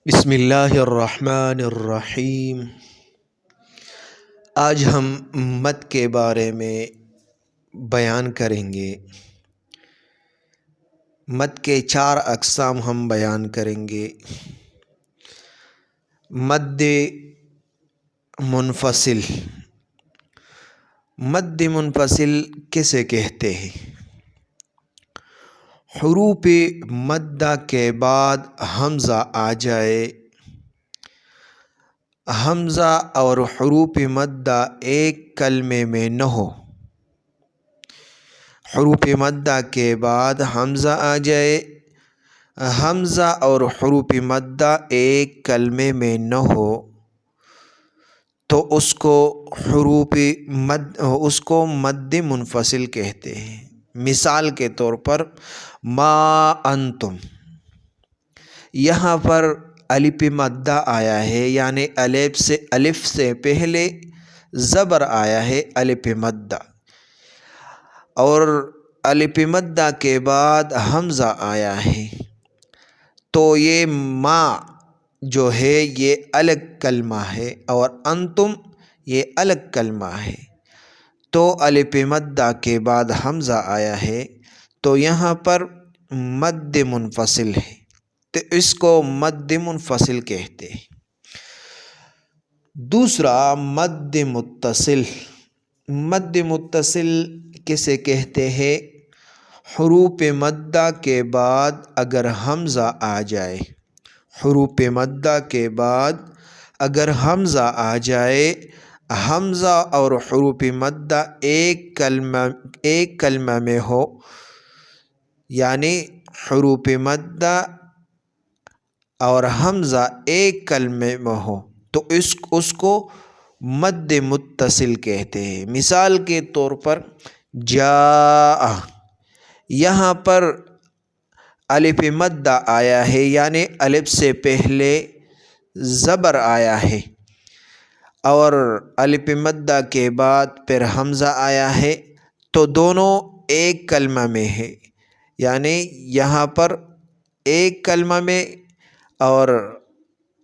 بسم اللہ الرحمن الرحیم۔ آج ہم مد کے بارے میں بیان کریں گے۔ مد کے 4 اقسام ہم بیان کریں گے۔ مد منفصل۔ مد منفصل کسے کہتے ہیں؟ حروف مدہ کے بعد حمزہ آ جائے۔ حمزہ اور حروف مدہ ایک کلمے میں نہ ہو۔ حروف مدہ کے بعد حمزہ آ جائے، حمزہ اور حروف مدہ ایک کلمے میں نہ ہو تو اس کو مد منفصل کہتے ہیں۔ مثال کے طور پر ما انتم، یہاں پر الف مدہ آیا ہے، یعنی الف سے پہلے زبر آیا ہے، الف مدہ، اور الف مدہ کے بعد حمزہ آیا ہے، تو یہ ما جو ہے یہ الگ کلمہ ہے اور انتم یہ الگ کلمہ ہے۔ تو الف مدہ کے بعد حمزہ آیا ہے تو یہاں پر مد منفصل ہے، تو اس کو مد منفصل کہتے ہیں۔ دوسرا مد متصل۔ مد متصل کسے کہتے ہیں؟ حروف مدہ کے بعد اگر حمزہ آ جائے، حروف مدہ کے بعد اگر حمزہ آ جائے، حمزہ اور حروف مدہ ایک کلمہ میں ہو، یعنی حروف مدہ اور حمزہ ایک کلمے میں ہو تو اس کو مد متصل کہتے ہیں۔ مثال کے طور پر جاء، یہاں پر الف مدہ آیا ہے، یعنی الف سے پہلے زبر آیا ہے اور الف مدہ کے بعد پھر حمزہ آیا ہے، تو دونوں ایک کلمہ میں ہے، یعنی یہاں پر ایک کلمہ میں اور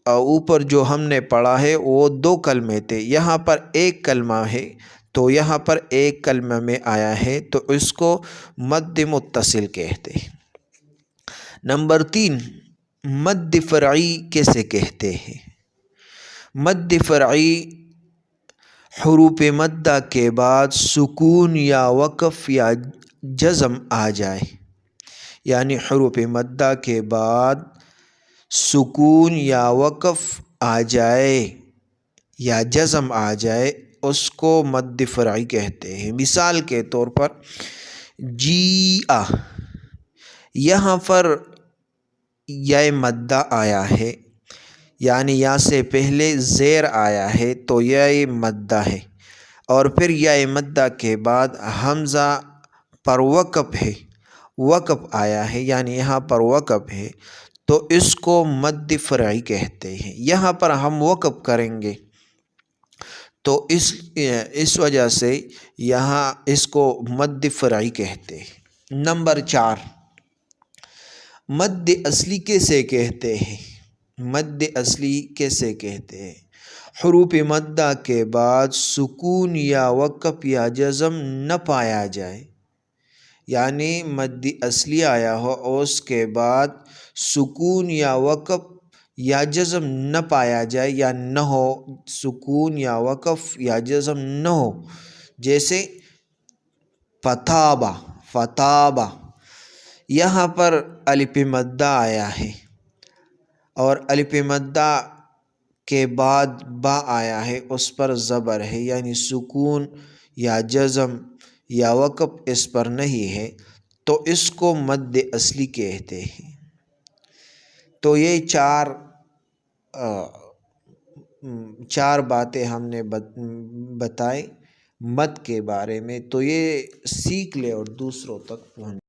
اوپر جو ہم نے پڑھا ہے وہ 2 کلمے تھے، یہاں پر ایک کلمہ ہے، تو یہاں پر ایک کلمہ میں آیا ہے تو اس کو مد متصل کہتے ہیں۔ نمبر 3، مد فرعی کسے کہتے ہیں؟ مد فرعی حروف مدہ کے بعد سکون یا وقف یا جزم آ جائے، یعنی حروف مدہ کے بعد سکون یا وقف آ جائے یا جزم آ جائے، اس کو مد فرعی کہتے ہیں۔ مثال کے طور پر جیء، یہاں پر یا مدہ آیا ہے، یعنی یا سے پہلے زیر آیا ہے تو یا مدہ ہے، اور پھر یا مدہ کے بعد حمزہ پر وقف ہے، وقف آیا ہے، یعنی یہاں پر وقف ہے تو اس کو مد فرعی کہتے ہیں۔ یہاں پر ہم وقف کریں گے تو اس وجہ سے یہاں اس کو مد فرعی کہتے ہیں۔ نمبر 4، مد اصلی کسے کہتے ہیں؟ مد اصلی کسے کہتے ہیں؟ حروف مدہ کے بعد سکون یا وقف یا جزم نہ پایا جائے، یعنی مد اصلی آیا ہو اور اس کے بعد سکون یا وقف یا جزم نہ پایا جائے یا نہ ہو، سکون یا وقف یا جزم نہ ہو، جیسے فتابہ، فتابہ، یہاں پر الف مدہ آیا ہے اور الف مدہ کے بعد با آیا ہے، اس پر زبر ہے، یعنی سکون یا جزم یا وقف اس پر نہیں ہے تو اس کو مد اصلی کہتے ہیں۔ تو یہ چار باتیں ہم نے بتائیں مد کے بارے میں، تو یہ سیکھ لے اور دوسروں تک پہنچ